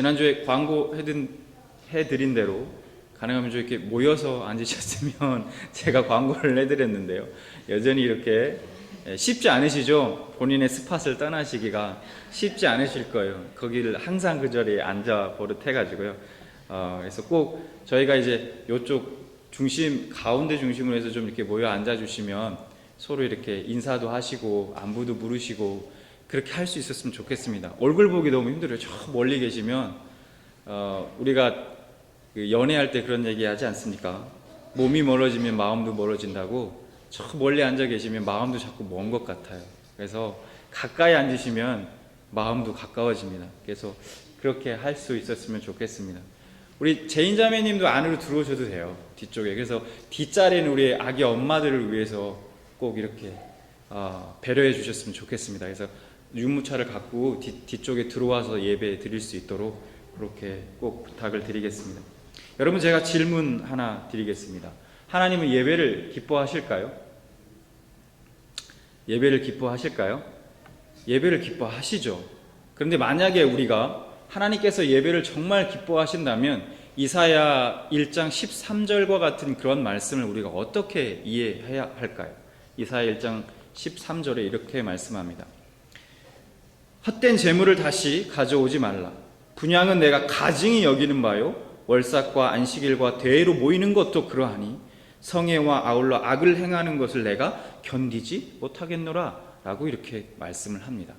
지난주에 광고해드린 대로 가능하면 좀 이렇게 모여서 앉으셨으면 제가 광고를 해드렸는데요. 여전히 이렇게 쉽지 않으시죠? 본인의 스팟을 떠나시기가 쉽지 않으실 거예요. 거기를 항상 그 자리에 앉아 버릇해가지고요. 그래서 꼭 저희가 이제 이쪽 가운데 중심으로 해서 좀 이렇게 모여 앉아주시면 서로 이렇게 인사도 하시고 안부도 물으시고 그렇게 할 수 있었으면 좋겠습니다. 얼굴 보기 너무 힘들어요. 저 멀리 계시면 우리가 연애할 때 그런 얘기 하지 않습니까? 몸이 멀어지면 마음도 멀어진다고. 저 멀리 앉아 계시면 마음도 자꾸 먼 것 같아요. 그래서 가까이 앉으시면 마음도 가까워집니다. 그래서 그렇게 할 수 있었으면 좋겠습니다. 우리 제인자매님도 안으로 들어오셔도 돼요. 뒤쪽에. 그래서 뒷자리는 우리 아기 엄마들을 위해서 꼭 이렇게 배려해 주셨으면 좋겠습니다. 그래서 유모차를 갖고 뒤쪽에 들어와서 예배 드릴 수 있도록 그렇게 꼭 부탁을 드리겠습니다. 여러분, 제가 질문 하나 드리겠습니다. 하나님은 예배를 기뻐하실까요? 예배를 기뻐하실까요? 예배를 기뻐하시죠. 그런데 만약에 우리가 하나님께서 예배를 정말 기뻐하신다면 이사야 1장 13절과 같은 그런 말씀을 우리가 어떻게 이해해야 할까요? 이사야 1장 13절에 이렇게 말씀합니다. 헛된 재물을 다시 가져오지 말라. 분향은 내가 가증히 여기는 바요, 월삭과 안식일과 대회로 모이는 것도 그러하니 성회와 아울러 악을 행하는 것을 내가 견디지 못하겠노라 라고 이렇게 말씀을 합니다.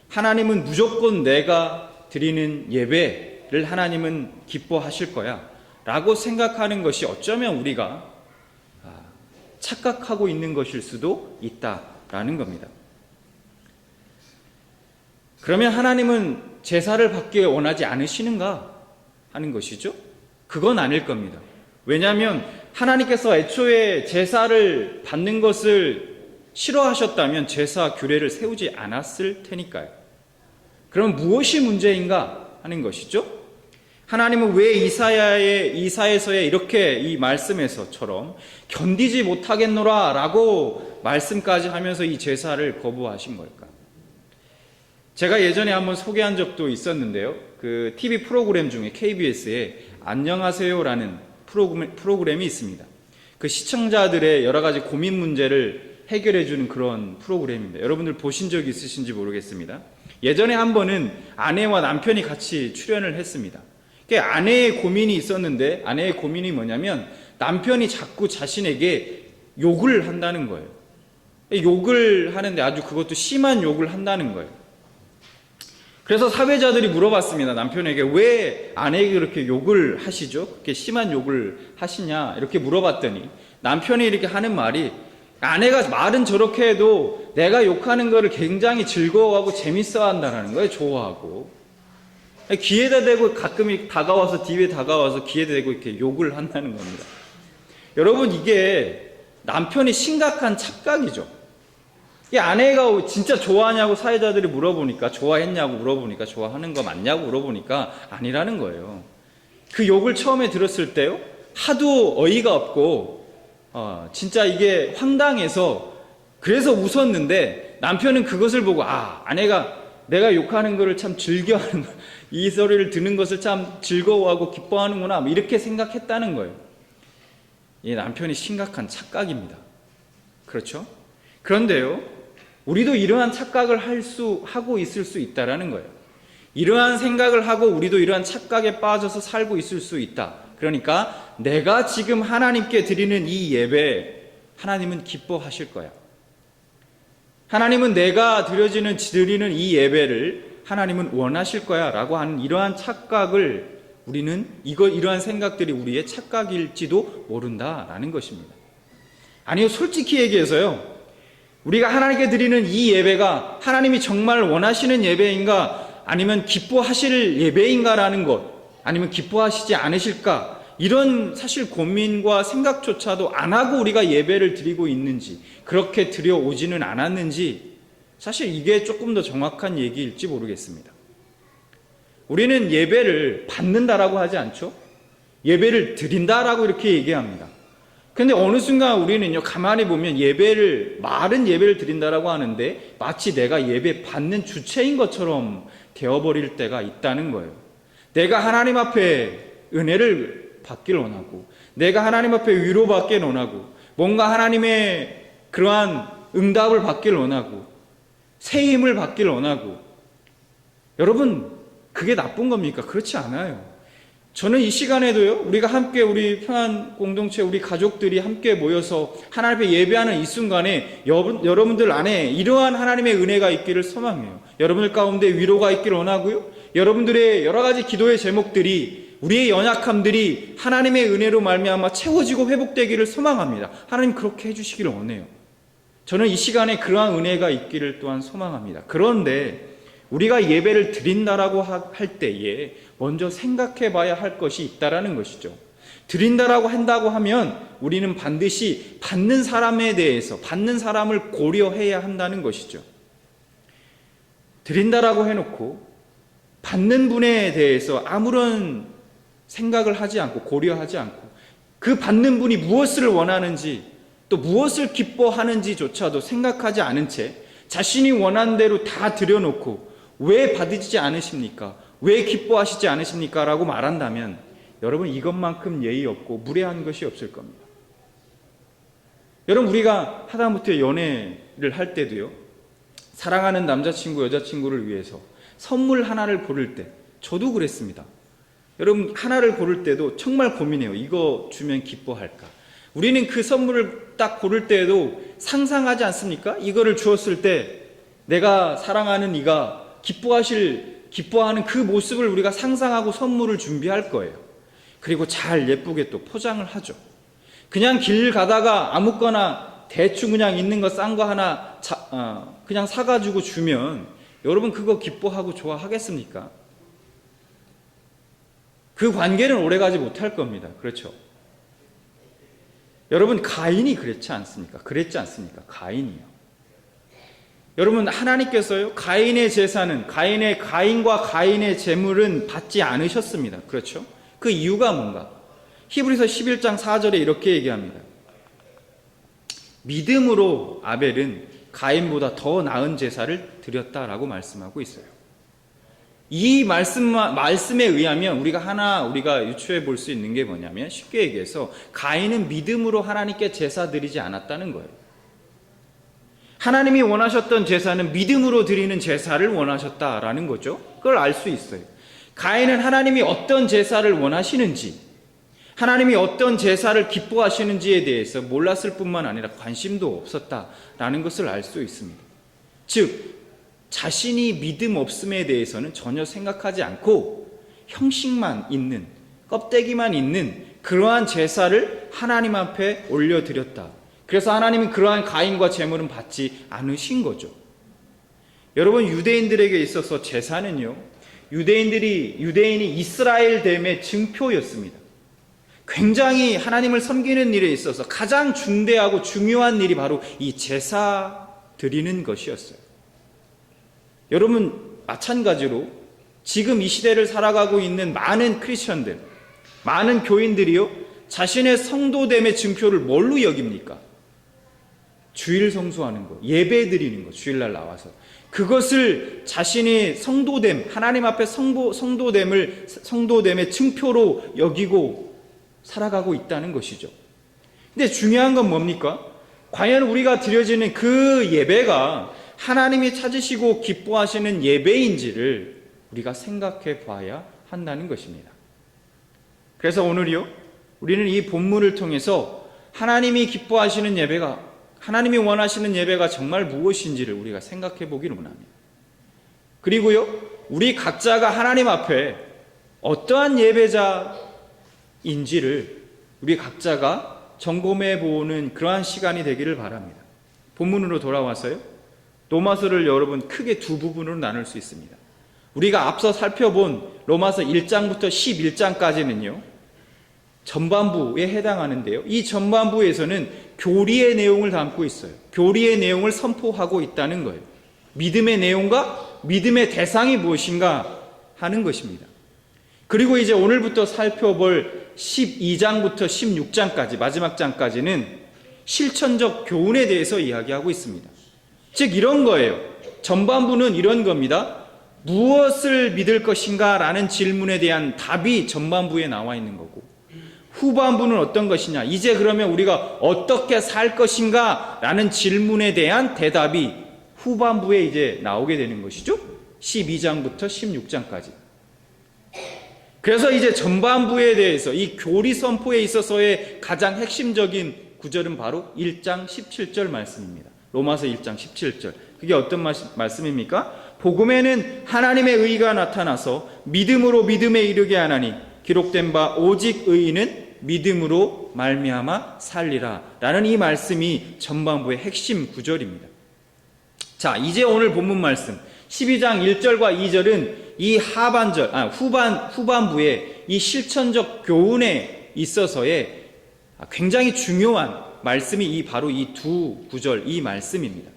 하나님은 무조건 내가 드리는 예배를 하나님은 기뻐하실 거야 라고 생각하는 것이 어쩌면 우리가 착각하고 있는 것일 수도 있다라는 겁니다. 그러면 하나님은 제사를 받기 원하지 않으시는가 하는 것이죠? 그건 아닐 겁니다. 왜냐하면 하나님께서 애초에 제사를 받는 것을 싫어하셨다면 제사 규례를 세우지 않았을 테니까요. 그럼 무엇이 문제인가 하는 것이죠? 하나님은 왜 이사야서에 이렇게 이 말씀에서처럼 견디지 못하겠노라 라고 말씀까지 하면서 이 제사를 거부하신 걸까? 제가 예전에 한번 소개한 적도 있었는데요. 그 TV 프로그램 중에 KBS에 안녕하세요라는 프로그램이 있습니다. 그 시청자들의 여러 가지 고민 문제를 해결해 주는 그런 프로그램입니다. 여러분들 보신 적 있으신지 모르겠습니다. 예전에 한 번은 아내와 남편이 같이 출연을 했습니다. 아내의 고민이 있었는데, 아내의 고민이 뭐냐면 남편이 자꾸 자신에게 욕을 한다는 거예요. 욕을 하는데 아주 그것도 심한 욕을 한다는 거예요. 그래서 사회자들이 물어봤습니다. 남편에게 왜 아내에게 그렇게 욕을 하시죠? 그렇게 심한 욕을 하시냐? 이렇게 물어봤더니 남편이 이렇게 하는 말이, 아내가 말은 저렇게 해도 내가 욕하는 거를 굉장히 즐거워하고 재밌어 한다는 거예요. 좋아하고. 귀에다 대고 가끔 뒤에 다가와서 귀에다 대고 이렇게 욕을 한다는 겁니다. 여러분, 이게 남편이 심각한 착각이죠. 이 아내가 진짜 좋아하냐고 사회자들이 물어보니까, 좋아했냐고 물어보니까, 좋아하는 거 맞냐고 물어보니까 아니라는 거예요. 그 욕을 처음에 들었을 때요, 하도 어이가 없고 진짜 이게 황당해서 그래서 웃었는데, 남편은 그것을 보고 아내가 내가 욕하는 거를 참 즐겨하는, 이 소리를 듣는 것을 참 즐거워하고 기뻐하는구나, 이렇게 생각했다는 거예요. 이 남편이 심각한 착각입니다. 그렇죠? 그런데요, 우리도 이러한 착각을 하고 있을 수 있다라는 거예요. 이러한 생각을 하고 우리도 이러한 착각에 빠져서 살고 있을 수 있다. 그러니까 내가 지금 하나님께 드리는 이 예배, 하나님은 기뻐하실 거야. 하나님은 내가 드리는 이 예배를 하나님은 원하실 거야 라고 하는 이러한 착각을 이러한 생각들이 우리의 착각일지도 모른다라는 것입니다. 아니요, 솔직히 얘기해서요, 우리가 하나님께 드리는 이 예배가 하나님이 정말 원하시는 예배인가, 아니면 기뻐하실 예배인가라는 것, 아니면 기뻐하시지 않으실까, 이런 사실 고민과 생각조차도 안 하고 우리가 예배를 드리고 있는지, 그렇게 드려오지는 않았는지, 사실 이게 조금 더 정확한 얘기일지 모르겠습니다. 우리는 예배를 받는다라고 하지 않죠? 예배를 드린다라고 이렇게 얘기합니다. 근데 어느 순간 우리는요, 가만히 보면 말은 예배를 드린다라고 하는데 마치 내가 예배 받는 주체인 것처럼 되어버릴 때가 있다는 거예요. 내가 하나님 앞에 은혜를 받기를 원하고, 내가 하나님 앞에 위로받기를 원하고, 뭔가 하나님의 그러한 응답을 받기를 원하고, 새 힘을 받기를 원하고. 여러분, 그게 나쁜 겁니까? 그렇지 않아요. 저는 이 시간에도요, 우리가 함께 우리 평안 공동체, 우리 가족들이 함께 모여서 하나님 앞에 예배하는 이 순간에 여러분들 안에 이러한 하나님의 은혜가 있기를 소망해요. 여러분들 가운데 위로가 있기를 원하고요. 여러분들의 여러 가지 기도의 제목들이, 우리의 연약함들이 하나님의 은혜로 말미암아 채워지고 회복되기를 소망합니다. 하나님 그렇게 해주시기를 원해요. 저는 이 시간에 그러한 은혜가 있기를 또한 소망합니다. 그런데 우리가 예배를 드린다라고 할 때에 먼저 생각해 봐야 할 것이 있다라는 것이죠. 드린다라고 한다고 하면 우리는 반드시 받는 사람에 대해서, 받는 사람을 고려해야 한다는 것이죠. 드린다라고 해놓고 받는 분에 대해서 아무런 생각을 하지 않고, 고려하지 않고, 그 받는 분이 무엇을 원하는지, 또 무엇을 기뻐하는지조차도 생각하지 않은 채 자신이 원하는 대로 다 드려놓고 왜 받으시지 않으십니까? 왜 기뻐하시지 않으십니까? 라고 말한다면 여러분, 이것만큼 예의 없고 무례한 것이 없을 겁니다. 여러분, 우리가 하다못해 연애를 할 때도요, 사랑하는 남자친구, 여자친구를 위해서 선물 하나를 고를 때, 저도 그랬습니다. 여러분, 하나를 고를 때도 정말 고민해요. 이거 주면 기뻐할까? 우리는 그 선물을 딱 고를 때에도 상상하지 않습니까? 이거를 주었을 때 내가 사랑하는 이가 기뻐하는 그 모습을 우리가 상상하고 선물을 준비할 거예요. 그리고 잘 예쁘게 또 포장을 하죠. 그냥 길 가다가 아무거나 대충 그냥 있는 거 싼 거 하나 그냥 사가지고 주면 여러분 그거 기뻐하고 좋아하겠습니까? 그 관계는 오래가지 못할 겁니다. 그렇죠? 여러분, 가인이 그랬지 않습니까? 가인이요. 여러분, 하나님께서요, 가인의 제사는, 가인과 가인의 재물은 받지 않으셨습니다. 그렇죠? 그 이유가 뭔가? 히브리서 11장 4절에 이렇게 얘기합니다. 믿음으로 아벨은 가인보다 더 나은 제사를 드렸다라고 말씀하고 있어요. 이 말씀에 의하면 우리가 유추해 볼 수 있는 게 뭐냐면, 쉽게 얘기해서 가인은 믿음으로 하나님께 제사 드리지 않았다는 거예요. 하나님이 원하셨던 제사는 믿음으로 드리는 제사를 원하셨다라는 거죠. 그걸 알 수 있어요. 가인은 하나님이 어떤 제사를 원하시는지, 하나님이 어떤 제사를 기뻐하시는지에 대해서 몰랐을 뿐만 아니라 관심도 없었다라는 것을 알 수 있습니다. 즉, 자신이 믿음 없음에 대해서는 전혀 생각하지 않고 형식만 있는, 껍데기만 있는 그러한 제사를 하나님 앞에 올려드렸다. 그래서 하나님은 그러한 가인과 제물은 받지 않으신 거죠. 여러분, 유대인들에게 있어서 제사는요, 유대인이 이스라엘 됨의 증표였습니다. 굉장히 하나님을 섬기는 일에 있어서 가장 중대하고 중요한 일이 바로 이 제사 드리는 것이었어요. 여러분, 마찬가지로 지금 이 시대를 살아가고 있는 많은 크리스천들, 많은 교인들이요, 자신의 성도됨의 증표를 뭘로 여깁니까? 주일 성수하는 거, 예배 드리는 거, 주일날 나와서 그것을 자신의 성도됨, 하나님 앞에 성도됨의 증표로 여기고 살아가고 있다는 것이죠. 근데 중요한 건 뭡니까? 과연 우리가 드려지는 그 예배가 하나님이 찾으시고 기뻐하시는 예배인지를 우리가 생각해 봐야 한다는 것입니다. 그래서 오늘이요, 우리는 이 본문을 통해서 하나님이 기뻐하시는 예배가, 하나님이 원하시는 예배가 정말 무엇인지를 우리가 생각해 보기를 원합니다. 그리고요, 우리 각자가 하나님 앞에 어떠한 예배자인지를 우리 각자가 점검해 보는 그러한 시간이 되기를 바랍니다. 본문으로 돌아와서요, 로마서를 여러분 크게 두 부분으로 나눌 수 있습니다. 우리가 앞서 살펴본 로마서 1장부터 11장까지는요, 전반부에 해당하는데요, 이 전반부에서는 교리의 내용을 담고 있어요. 교리의 내용을 선포하고 있다는 거예요. 믿음의 내용과 믿음의 대상이 무엇인가 하는 것입니다. 그리고 이제 오늘부터 살펴볼 12장부터 16장까지, 마지막 장까지는 실천적 교훈에 대해서 이야기하고 있습니다. 즉 이런 거예요. 전반부는 이런 겁니다. 무엇을 믿을 것인가 라는 질문에 대한 답이 전반부에 나와 있는 거고, 후반부는 어떤 것이냐, 이제 그러면 우리가 어떻게 살 것인가 라는 질문에 대한 대답이 후반부에 이제 나오게 되는 것이죠. 12장부터 16장까지. 그래서 이제 전반부에 대해서 이 교리 선포에 있어서의 가장 핵심적인 구절은 바로 1장 17절 말씀입니다. 로마서 1장 17절. 그게 어떤 말씀입니까? 복음에는 하나님의 의가 나타나서 믿음으로 믿음에 이르게 하나니 기록된 바 오직 의인은 믿음으로 말미암아 살리라 라는 이 말씀이 전반부의 핵심 구절입니다. 자, 이제 오늘 본문 말씀 12장 1절과 2절은 이 후반부에 이 실천적 교훈에 있어서의 굉장히 중요한 말씀이 바로 이 두 구절, 이 말씀입니다.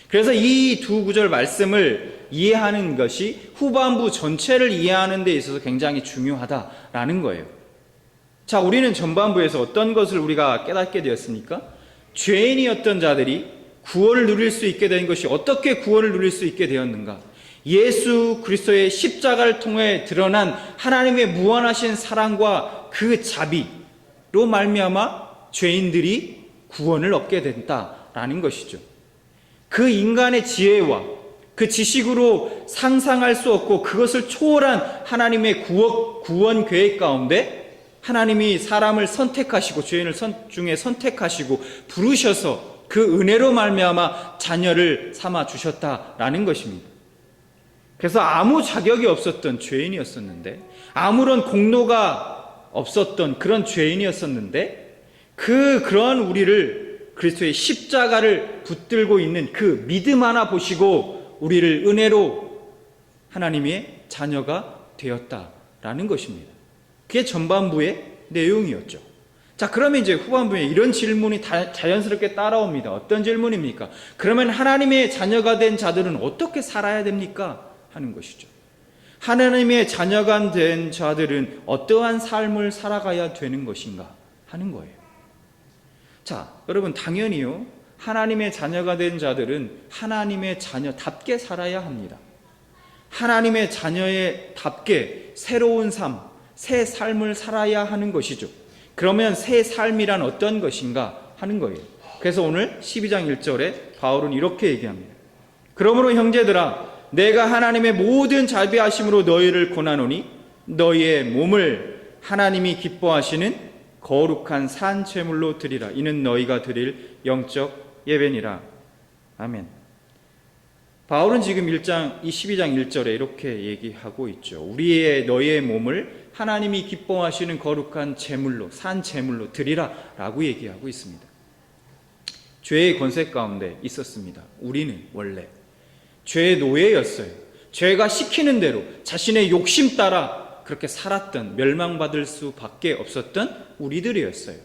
그래서 이 두 구절 말씀을 이해하는 것이 후반부 전체를 이해하는 데 있어서 굉장히 중요하다라는 거예요. 자, 우리는 전반부에서 어떤 것을 우리가 깨닫게 되었습니까? 죄인이었던 자들이 구원을 누릴 수 있게 된 것이 어떻게 구원을 누릴 수 있게 되었는가? 예수 그리스도의 십자가를 통해 드러난 하나님의 무한하신 사랑과 그 자비로 말미암아 죄인들이 구원을 얻게 된다라는 것이죠. 그 인간의 지혜와 그 지식으로 상상할 수 없고 그것을 초월한 하나님의 구원 계획 가운데 하나님이 사람을 선택하시고 죄인을 중에 선택하시고 부르셔서 그 은혜로 말미암아 자녀를 삼아 주셨다라는 것입니다. 그래서 아무 자격이 없었던 죄인이었었는데, 아무런 공로가 없었던 그런 죄인이었었는데, 그런 우리를 그리스도의 십자가를 붙들고 있는 그 믿음 하나 보시고 우리를 은혜로 하나님의 자녀가 되었다라는 것입니다. 그게 전반부의 내용이었죠. 자, 그러면 이제 후반부에 이런 질문이 자연스럽게 따라옵니다. 어떤 질문입니까? 그러면 하나님의 자녀가 된 자들은 어떻게 살아야 됩니까? 하는 것이죠. 하나님의 자녀가 된 자들은 어떠한 삶을 살아가야 되는 것인가 하는 거예요. 자, 여러분, 당연히요, 하나님의 자녀가 된 자들은 하나님의 자녀답게 살아야 합니다. 하나님의 자녀의 답게 새로운 삶, 새 삶을 살아야 하는 것이죠. 그러면 새 삶이란 어떤 것인가 하는 거예요. 그래서 오늘 12장 1절에 바울은 이렇게 얘기합니다. 그러므로 형제들아, 내가 하나님의 모든 자비하심으로 너희를 권하노니 너희의 몸을 하나님이 기뻐하시는 거룩한 산 제물로 드리라. 이는 너희가 드릴 영적 예배니라. 아멘. 바울은 지금 12장 1절에 이렇게 얘기하고 있죠. 너희의 몸을 하나님이 기뻐하시는 거룩한 제물로, 산 제물로 드리라 라고 얘기하고 있습니다. 죄의 권세 가운데 있었습니다. 우리는 원래 죄의 노예였어요. 죄가 시키는 대로 자신의 욕심 따라 그렇게 살았던, 멸망받을 수밖에 없었던 우리들이었어요.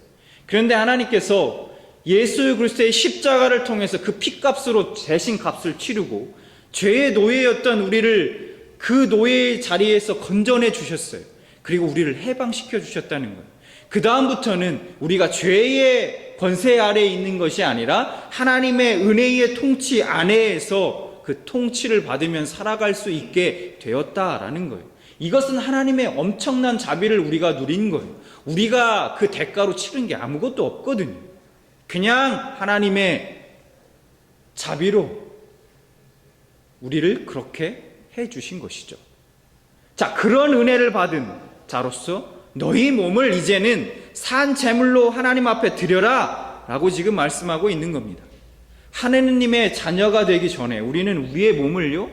그런데 하나님께서 예수 그리스도의 십자가를 통해서 그 피값으로 대신 값을 치르고 죄의 노예였던 우리를 그 노예의 자리에서 건져내 주셨어요. 그리고 우리를 해방시켜 주셨다는 거예요. 그 다음부터는 우리가 죄의 권세 아래에 있는 것이 아니라 하나님의 은혜의 통치 안에서 그 통치를 받으면 살아갈 수 있게 되었다라는 거예요. 이것은 하나님의 엄청난 자비를 우리가 누린 거예요. 우리가 그 대가로 치른 게 아무것도 없거든요. 그냥 하나님의 자비로 우리를 그렇게 해주신 것이죠. 자, 그런 은혜를 받은 자로서 너희 몸을 이제는 산 제물로 하나님 앞에 드려라 라고 지금 말씀하고 있는 겁니다. 하느님의 자녀가 되기 전에 우리는 우리의 몸을요,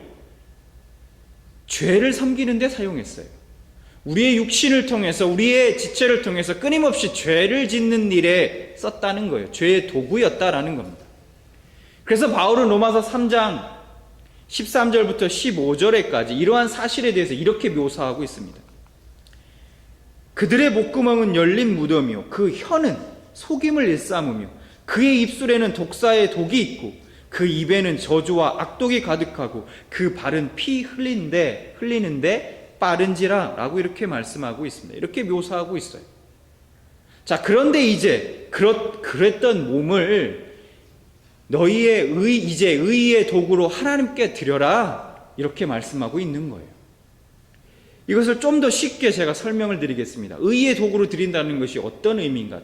죄를 섬기는 데 사용했어요. 우리의 육신을 통해서, 우리의 지체를 통해서 끊임없이 죄를 짓는 일에 썼다는 거예요. 죄의 도구였다라는 겁니다. 그래서 바울은 로마서 3장 13절부터 15절에까지 이러한 사실에 대해서 이렇게 묘사하고 있습니다. 그들의 목구멍은 열린 무덤이요 그 혀는 속임을 일삼으며 그의 입술에는 독사의 독이 있고 그 입에는 저주와 악독이 가득하고 그 발은 피 흘리는데 빠른지라 라고 이렇게 말씀하고 있습니다. 이렇게 묘사하고 있어요. 자, 그런데 이제 그랬던 몸을 이제 의의 도구로 하나님께 드려라 이렇게 말씀하고 있는 거예요. 이것을 좀 더 쉽게 제가 설명을 드리겠습니다. 의의 도구로 드린다는 것이 어떤 의미인가?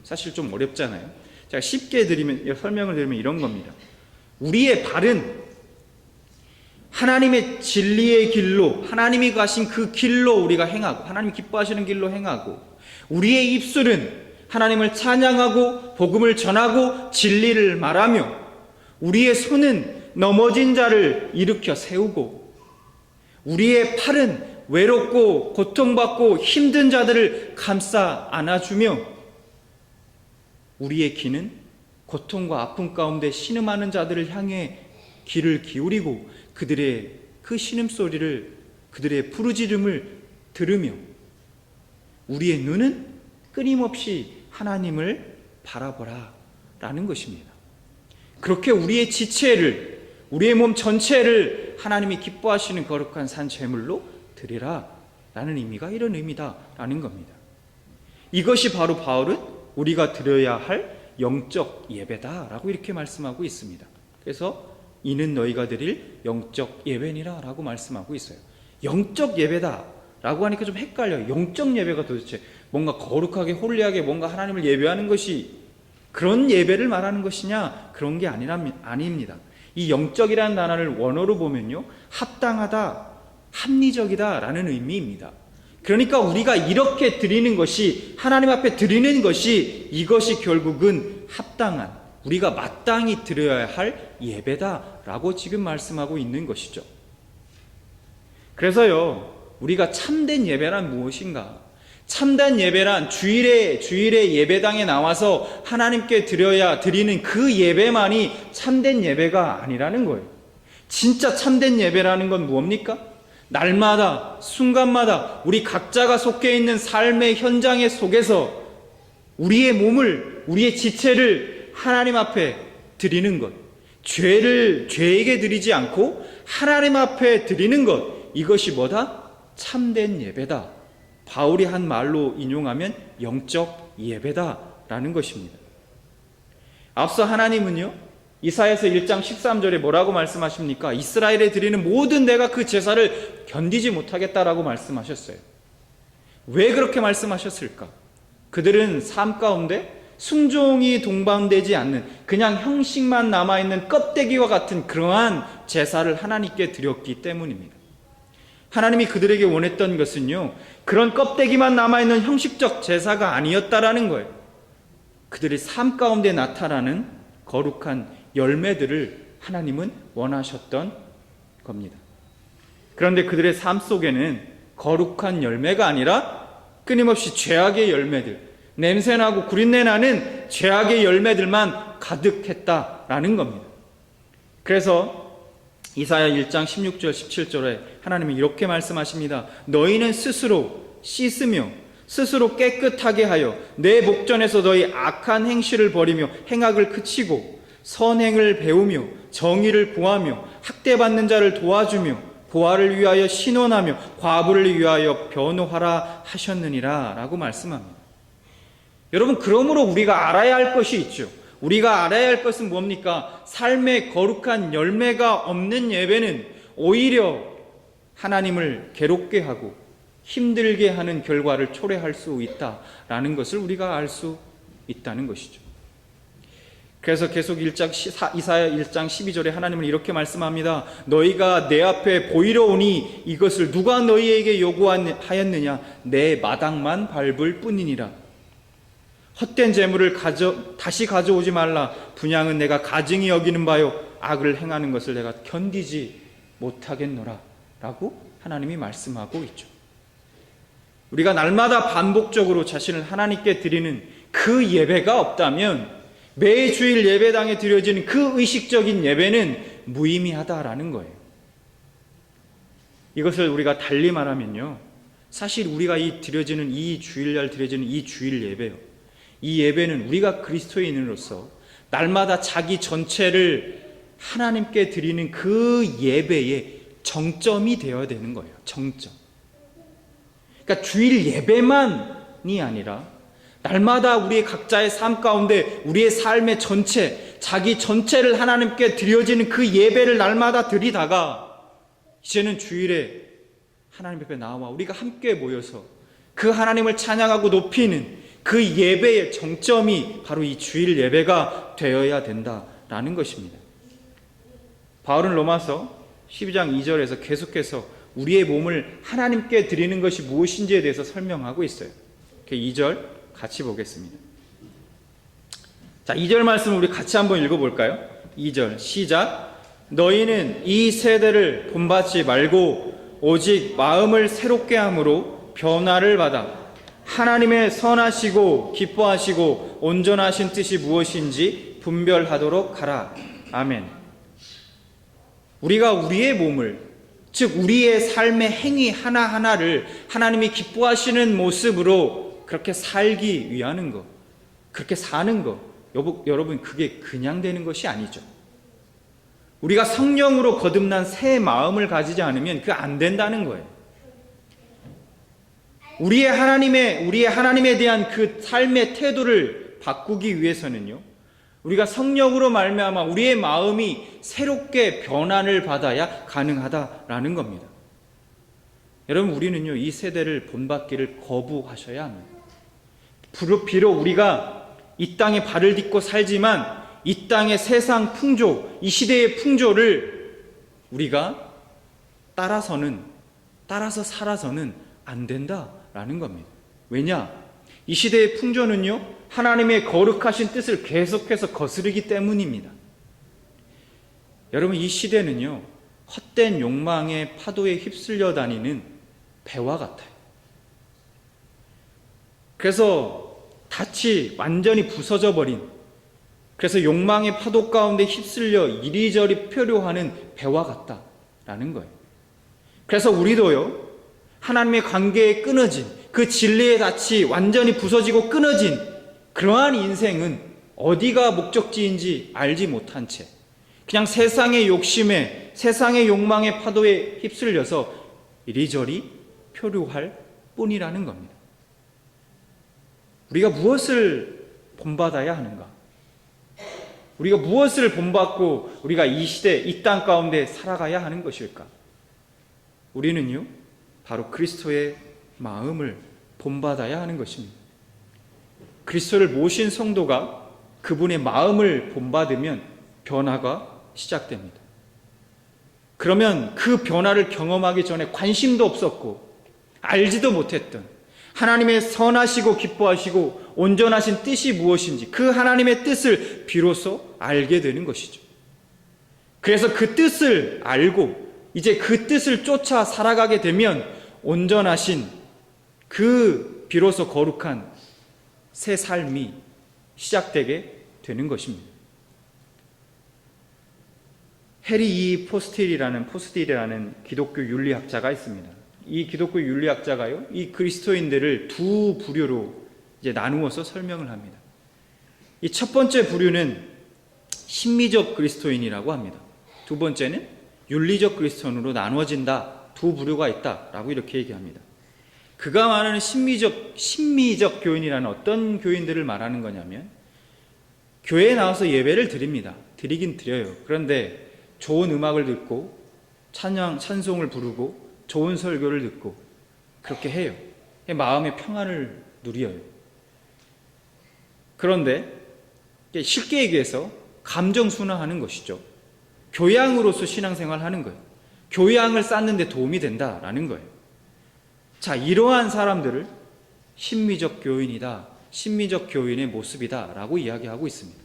사실 좀 어렵잖아요. 제가 쉽게 설명을 드리면 이런 겁니다. 우리의 발은 하나님의 진리의 길로, 하나님이 가신 그 길로 우리가 행하고, 하나님 기뻐하시는 길로 행하고, 우리의 입술은 하나님을 찬양하고 복음을 전하고 진리를 말하며, 우리의 손은 넘어진 자를 일으켜 세우고, 우리의 팔은 외롭고 고통받고 힘든 자들을 감싸 안아주며, 우리의 귀는 고통과 아픔 가운데 신음하는 자들을 향해 귀를 기울이고 그들의 그 신음소리를, 그들의 부르짖음을 들으며, 우리의 눈은 끊임없이 하나님을 바라보라 라는 것입니다. 그렇게 우리의 지체를, 우리의 몸 전체를 하나님이 기뻐하시는 거룩한 산 제물로 드리라 라는 의미가 이런 의미다라는 겁니다. 이것이 바로 바울은 우리가 드려야 할 영적 예배다라고 이렇게 말씀하고 있습니다. 그래서 이는 너희가 드릴 영적 예배니라 라고 말씀하고 있어요. 영적 예배다 라고 하니까 좀 헷갈려요. 영적 예배가 도대체 뭔가 거룩하게 홀리하게 뭔가 하나님을 예배하는 것이 그런 예배를 말하는 것이냐? 그런 게 아닙니다. 이 영적이라는 단어를 원어로 보면요, 합당하다, 합리적이다 라는 의미입니다. 그러니까 우리가 이렇게 드리는 것이, 하나님 앞에 드리는 것이, 이것이 결국은 합당한, 우리가 마땅히 드려야 할 예배다라고 지금 말씀하고 있는 것이죠. 그래서요, 우리가 참된 예배란 무엇인가? 참된 예배란 주일에 예배당에 나와서 하나님께 드리는 그 예배만이 참된 예배가 아니라는 거예요. 진짜 참된 예배라는 건 무엇입니까? 날마다, 순간마다 우리 각자가 속해 있는 삶의 현장의 속에서 우리의 몸을, 우리의 지체를 하나님 앞에 드리는 것, 죄에게 드리지 않고 하나님 앞에 드리는 것, 이것이 뭐다? 참된 예배다. 바울이 한 말로 인용하면 영적 예배다라는 것입니다. 앞서 하나님은요, 이사야서 1장 13절에 뭐라고 말씀하십니까? 이스라엘에 드리는 모든 내가 그 제사를 견디지 못하겠다라고 말씀하셨어요. 왜 그렇게 말씀하셨을까? 그들은 삶 가운데 순종이 동반되지 않는, 그냥 형식만 남아있는 껍데기와 같은 그러한 제사를 하나님께 드렸기 때문입니다. 하나님이 그들에게 원했던 것은요, 그런 껍데기만 남아있는 형식적 제사가 아니었다라는 거예요. 그들의 삶 가운데 나타나는 거룩한 열매들을 하나님은 원하셨던 겁니다. 그런데 그들의 삶 속에는 거룩한 열매가 아니라 끊임없이 죄악의 열매들, 냄새나고 구린내 나는 죄악의 열매들만 가득했다라는 겁니다. 그래서 이사야 1장 16절 17절에 하나님이 이렇게 말씀하십니다. 너희는 스스로 씻으며 스스로 깨끗하게 하여 내 목전에서 너희 악한 행실을 버리며 행악을 그치고 선행을 배우며 정의를 구하며 학대받는 자를 도와주며 고아를 위하여 신원하며 과부를 위하여 변호하라 하셨느니라 라고 말씀합니다. 여러분, 그러므로 우리가 알아야 할 것이 있죠. 우리가 알아야 할 것은 뭡니까? 삶의 거룩한 열매가 없는 예배는 오히려 하나님을 괴롭게 하고 힘들게 하는 결과를 초래할 수 있다라는 것을 우리가 알 수 있다는 것이죠. 그래서 계속 이사야 1장 12절에 하나님은 이렇게 말씀합니다. 너희가 내 앞에 보이러 오니 이것을 누가 너희에게 요구하였느냐? 내 마당만 밟을 뿐이니라. 헛된 재물을 다시 가져오지 말라. 분향은 내가 가증히 여기는 바요, 악을 행하는 것을 내가 견디지 못하겠노라 라고 하나님이 말씀하고 있죠. 우리가 날마다 반복적으로 자신을 하나님께 드리는 그 예배가 없다면 매 주일 예배당에 드려지는 그 의식적인 예배는 무의미하다라는 거예요. 이것을 우리가 달리 말하면요, 사실 우리가 이 주일날 드려지는 이 주일 예배요, 이 예배는 우리가 그리스도인으로서 날마다 자기 전체를 하나님께 드리는 그 예배의 정점이 되어야 되는 거예요. 정점. 그러니까 주일 예배만이 아니라 날마다 우리의 각자의 삶 가운데 우리의 삶의 전체, 자기 전체를 하나님께 드려지는 그 예배를 날마다 드리다가 이제는 주일에 하나님 앞에 나와 우리가 함께 모여서 그 하나님을 찬양하고 높이는 그 예배의 정점이 바로 이 주일 예배가 되어야 된다라는 것입니다. 바울은 로마서 12장 2절에서 계속해서 우리의 몸을 하나님께 드리는 것이 무엇인지에 대해서 설명하고 있어요. 2절 같이 보겠습니다. 자, 2절 말씀을 우리 같이 한번 읽어볼까요? 2절 시작. 너희는 이 세대를 본받지 말고 오직 마음을 새롭게 함으로 변화를 받아 하나님의 선하시고 기뻐하시고 온전하신 뜻이 무엇인지 분별하도록 하라. 아멘. 우리가 우리의 몸을, 즉 우리의 삶의 행위 하나하나를 하나님이 기뻐하시는 모습으로 그렇게 살기 위하는 것, 그렇게 사는 것, 여러분 그게 그냥 되는 것이 아니죠. 우리가 성령으로 거듭난 새 마음을 가지지 않으면 그게 안 된다는 거예요. 우리의 하나님에 대한 그 삶의 태도를 바꾸기 위해서는요, 우리가 성령으로 말미암아 우리의 마음이 새롭게 변화를 받아야 가능하다라는 겁니다. 여러분, 우리는요 이 세대를 본받기를 거부하셔야 합니다. 비록 우리가 이 땅에 발을 딛고 살지만 이 땅의 세상 풍조, 이 시대의 풍조를 우리가 따라서 살아서는 안 된다라는 겁니다. 왜냐? 이 시대의 풍조는요 하나님의 거룩하신 뜻을 계속해서 거스르기 때문입니다. 여러분, 이 시대는요 헛된 욕망의 파도에 휩쓸려 다니는 배와 같아요. 그래서 닻이 완전히 부서져 버린, 그래서 욕망의 파도 가운데 휩쓸려 이리저리 표류하는 배와 같다라는 거예요. 그래서 우리도요 하나님의 관계에 끊어진, 그 진리의 닻이 완전히 부서지고 끊어진 그러한 인생은 어디가 목적지인지 알지 못한 채 그냥 세상의 욕심에, 세상의 욕망의 파도에 휩쓸려서 이리저리 표류할 뿐이라는 겁니다. 우리가 무엇을 본받아야 하는가? 우리가 무엇을 본받고 우리가 이 시대, 이 땅 가운데 살아가야 하는 것일까? 우리는요 바로 그리스도의 마음을 본받아야 하는 것입니다. 그리스도를 모신 성도가 그분의 마음을 본받으면 변화가 시작됩니다. 그러면 그 변화를 경험하기 전에 관심도 없었고 알지도 못했던 하나님의 선하시고 기뻐하시고 온전하신 뜻이 무엇인지 그 하나님의 뜻을 비로소 알게 되는 것이죠. 그래서 그 뜻을 알고 이제 그 뜻을 쫓아 살아가게 되면 온전하신 그 비로소 거룩한 새 삶이 시작되게 되는 것입니다. 해리 E. 포스틸이라는 기독교 윤리학자가 있습니다. 이 기독교 윤리학자가요, 이 그리스도인들을 두 부류로 이제 나누어서 설명을 합니다. 이 첫 번째 부류는 심미적 그리스도인이라고 합니다. 두 번째는 윤리적 그리스도인으로 나누어진다. 두 부류가 있다라고 이렇게 얘기합니다. 그가 말하는 심미적 교인이라는 어떤 교인들을 말하는 거냐면, 교회에 나와서 예배를 드립니다. 드리긴 드려요. 그런데 좋은 음악을 듣고 찬송을 부르고 좋은 설교를 듣고 그렇게 해요. 마음의 평안을 누려요. 그런데 쉽게 얘기해서 감정 순화하는 것이죠. 교양으로서 신앙생활 하는 거예요. 교양을 쌓는 데 도움이 된다라는 거예요. 자, 이러한 사람들을 심미적 교인이다, 심미적 교인의 모습이다 라고 이야기하고 있습니다.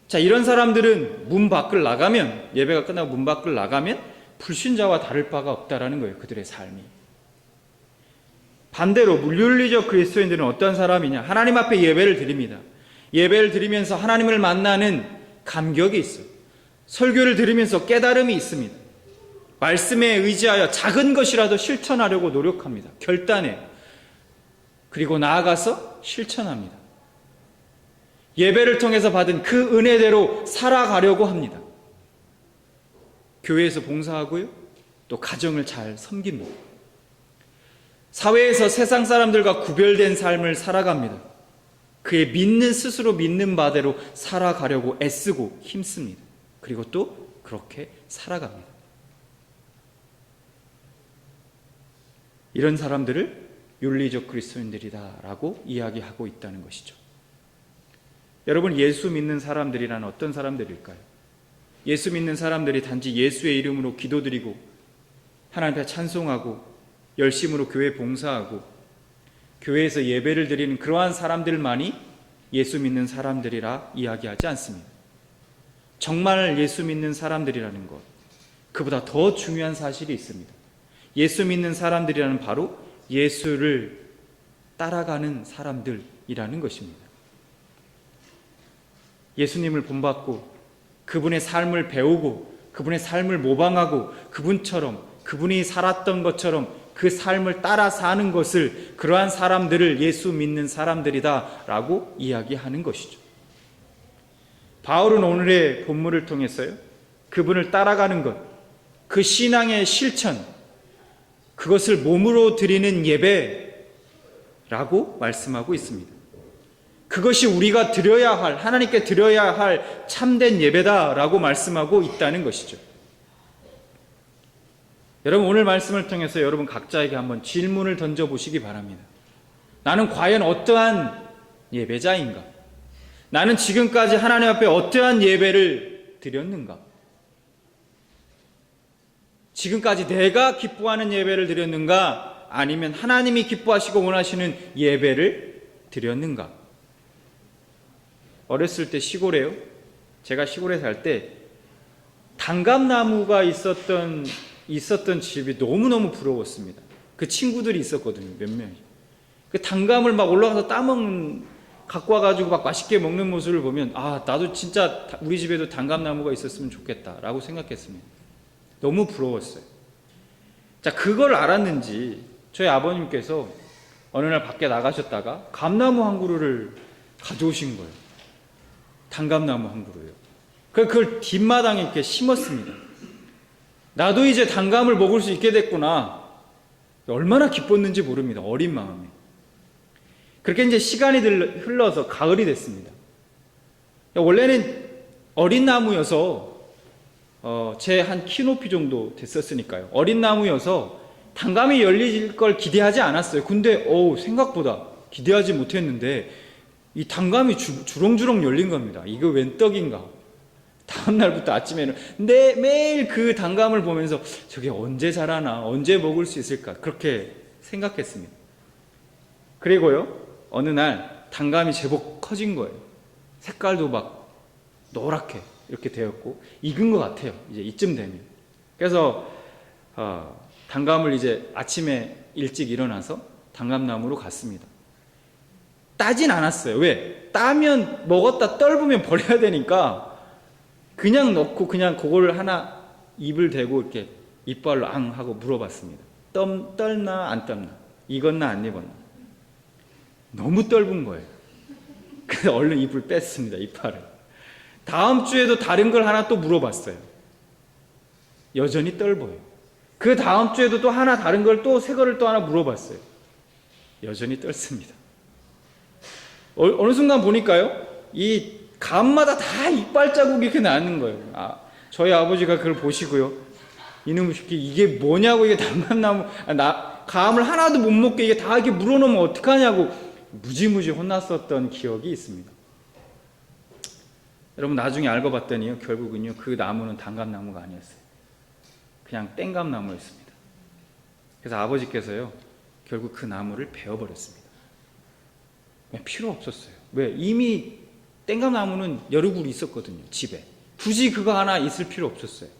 자, 이런 사람들은 문 밖을 나가면, 예배가 끝나고 문 밖을 나가면 불신자와 다를 바가 없다라는 거예요. 그들의 삶이. 반대로 물윤리적 그리스도인들은 어떤 사람이냐? 하나님 앞에 예배를 드립니다. 예배를 드리면서 하나님을 만나는 감격이 있어요. 설교를 들으면서 깨달음이 있습니다. 말씀에 의지하여 작은 것이라도 실천하려고 노력합니다. 결단해. 그리고 나아가서 실천합니다. 예배를 통해서 받은 그 은혜대로 살아가려고 합니다. 교회에서 봉사하고요, 또 가정을 잘 섬깁니다. 사회에서 세상 사람들과 구별된 삶을 살아갑니다. 그의 스스로 믿는 바대로 살아가려고 애쓰고 힘씁니다. 그리고 또 그렇게 살아갑니다. 이런 사람들을 윤리적 그리스도인들이다라고 이야기하고 있다는 것이죠. 여러분, 예수 믿는 사람들이란 어떤 사람들일까요? 예수 믿는 사람들이 단지 예수의 이름으로 기도드리고 하나님 앞에 찬송하고 열심으로 교회 봉사하고 교회에서 예배를 드리는 그러한 사람들만이 예수 믿는 사람들이라 이야기하지 않습니다. 정말 예수 믿는 사람들이라는 것, 그보다 더 중요한 사실이 있습니다. 예수 믿는 사람들이라는 바로 예수를 따라가는 사람들이라는 것입니다. 예수님을 본받고 그분의 삶을 배우고 그분의 삶을 모방하고 그분이 살았던 것처럼 그 삶을 따라 사는 것을, 그러한 사람들을 예수 믿는 사람들이다라고 이야기하는 것이죠. 바울은 오늘의 본문을 통해서요, 그분을 따라가는 것, 그 신앙의 실천, 그것을 몸으로 드리는 예배라고 말씀하고 있습니다. 그것이 우리가 드려야 할, 하나님께 드려야 할 참된 예배다라고 말씀하고 있다는 것이죠. 여러분, 오늘 말씀을 통해서 여러분 각자에게 한번 질문을 던져보시기 바랍니다. 나는 과연 어떠한 예배자인가? 나는 지금까지 하나님 앞에 어떠한 예배를 드렸는가? 지금까지 내가 기뻐하는 예배를 드렸는가? 아니면 하나님이 기뻐하시고 원하시는 예배를 드렸는가? 어렸을 때 시골에요. 제가 시골에 살 때 단감나무가 있었던 집이 너무너무 부러웠습니다. 그 친구들이 있었거든요. 몇 명이. 그 단감을 막 올라가서 갖고 와가지고 막 맛있게 먹는 모습을 보면, 아, 나도 진짜 우리 집에도 단감나무가 있었으면 좋겠다라고 생각했습니다. 너무 부러웠어요. 자, 그걸 알았는지 저희 아버님께서 어느 날 밖에 나가셨다가 감나무 한 그루를 가져오신 거예요. 단감나무 한 그루예요. 그걸 뒷마당에 이렇게 심었습니다. 나도 이제 단감을 먹을 수 있게 됐구나. 얼마나 기뻤는지 모릅니다. 어린 마음에. 그렇게 이제 시간이 흘러서 가을이 됐습니다. 원래는 어린 나무여서 제 한 키 높이 정도 됐었으니까요. 어린 나무여서 단감이 열릴 걸 기대하지 않았어요. 근데 생각보다 기대하지 못했는데 이 단감이 주렁주렁 열린 겁니다. 이거 웬 떡인가? 다음 날부터 아침에는 매일 그 단감을 보면서 저게 언제 자라나, 언제 먹을 수 있을까, 그렇게 생각했습니다. 그리고요, 어느 날 단감이 제법 커진 거예요. 색깔도 막 노랗게 이렇게 되었고 익은 것 같아요. 이제 이쯤 되면. 그래서 단감을 이제 아침에 일찍 일어나서 단감나무로 갔습니다. 따진 않았어요. 왜? 따면 먹었다 떨구면 버려야 되니까 그냥 넣고 그냥 그걸 하나 입을 대고 이렇게 이빨로 앙 하고 물어봤습니다. 떨나 안 떨나? 익었나 안 익었나? 너무 떫은 거예요. 그래서 얼른 입을 뺐습니다. 이빨을. 다음 주에도 다른 걸 하나 또 물어봤어요. 여전히 떫어요. 그 다음 주에도 또 하나 다른 걸 또 새 거를 또 하나 물어봤어요. 여전히 떫습니다. 어느 순간 보니까요, 이 감마다 다 이빨 자국이 이렇게 나는 거예요. 저희 아버지가 그걸 보시고요, 이놈의 새끼 이게 뭐냐고, 이게 단감나무, 감을 하나도 못 먹게 이게 다 이렇게 물어놓으면 어떡하냐고 무지무지 혼났었던 기억이 있습니다. 여러분, 나중에 알고 봤더니요, 결국은요, 그 나무는 단감나무가 아니었어요. 그냥 땡감나무였습니다. 그래서 아버지께서요, 결국 그 나무를 베어버렸습니다. 필요 없었어요. 왜? 이미 땡감나무는 여러 그루 있었거든요, 집에. 굳이 그거 하나 있을 필요 없었어요.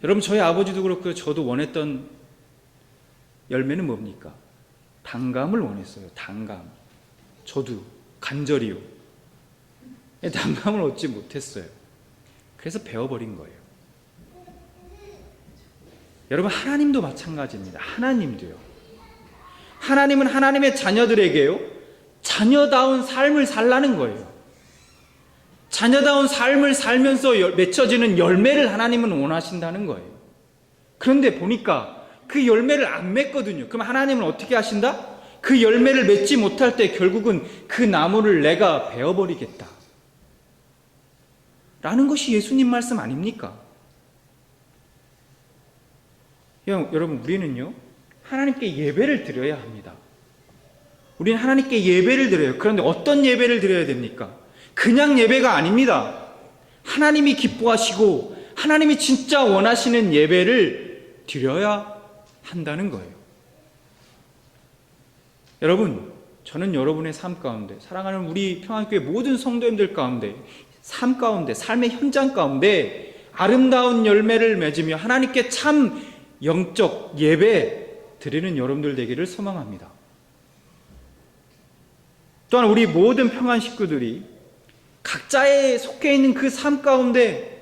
여러분, 저희 아버지도 그렇고 저도 원했던 열매는 뭡니까? 단감을 원했어요. 단감. 저도 간절히요. 단감을 얻지 못했어요. 그래서 베어버린 거예요. 여러분, 하나님도 마찬가지입니다. 하나님도요. 하나님은 하나님의 자녀들에게요, 자녀다운 삶을 살라는 거예요. 자녀다운 삶을 살면서 맺혀지는 열매를 하나님은 원하신다는 거예요. 그런데 보니까 그 열매를 안 맺거든요. 그럼 하나님은 어떻게 하신다? 그 열매를 맺지 못할 때 결국은 그 나무를 내가 베어버리겠다 라는 것이 예수님 말씀 아닙니까? 여러분, 우리는요, 하나님께 예배를 드려야 합니다. 우리는 하나님께 예배를 드려요. 그런데 어떤 예배를 드려야 됩니까? 그냥 예배가 아닙니다. 하나님이 기뻐하시고 하나님이 진짜 원하시는 예배를 드려야 한다는 거예요. 여러분, 저는 여러분의 삶 가운데, 사랑하는 우리 평안교회 모든 성도님들 가운데, 삶 가운데, 삶의 현장 가운데 아름다운 열매를 맺으며 하나님께 참 영적 예배 드리는 여러분들 되기를 소망합니다. 또한 우리 모든 평안 식구들이 각자에 속해 있는 그 삶 가운데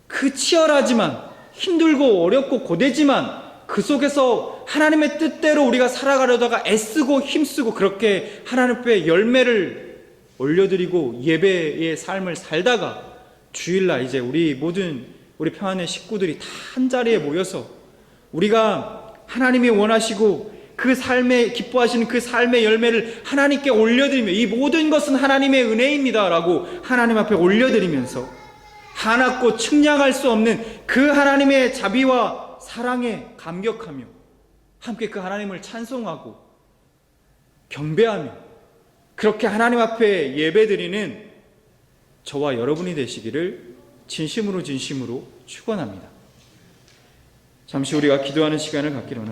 그 치열하지만 힘들고 어렵고 고되지만 그 속에서 하나님의 뜻대로 우리가 살아가려다가 애쓰고 힘쓰고 그렇게 하나님 앞에 열매를 올려드리고 예배의 삶을 살다가 주일날 이제 우리 모든 우리 평안의 식구들이 다 한자리에 모여서 우리가 하나님이 원하시고 그 삶에 기뻐하시는 그 삶의 열매를 하나님께 올려드리며 이 모든 것은 하나님의 은혜입니다 라고 하나님 앞에 올려드리면서 하나고 측량할 수 없는 그 하나님의 자비와 사랑에 감격하며 함께 그 하나님을 찬송하고 경배하며 그렇게 하나님 앞에 예배드리는 저와 여러분이 되시기를 진심으로 축원합니다. 잠시 우리가 기도하는 시간을 갖기로 합니다.